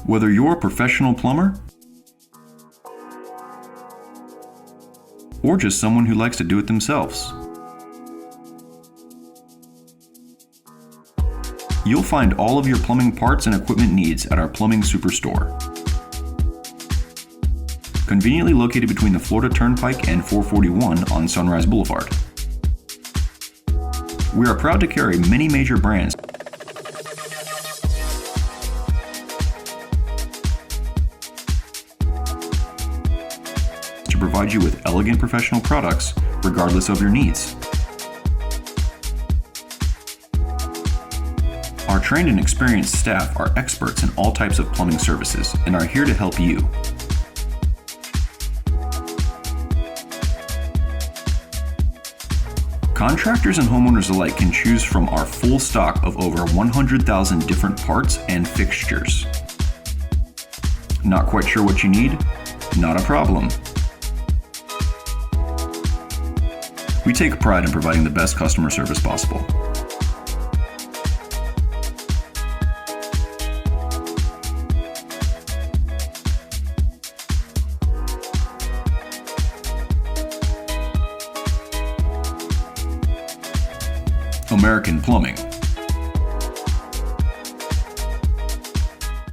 Whether you're a professional plumber or just someone who likes to do it themselves, you'll find all of your plumbing parts and equipment needs at our Plumbing Superstore. Conveniently located between the Florida Turnpike and 441 on Sunrise Boulevard. We are proud to carry many major brands to provide you with elegant professional products regardless of your needs. Our trained and experienced staff are experts in all types of plumbing services and are here to help you. Contractors and homeowners alike can choose from our full stock of over 100,000 different parts and fixtures. Not quite sure what you need? Not a problem. We take pride in providing the best customer service possible. American Plumbing.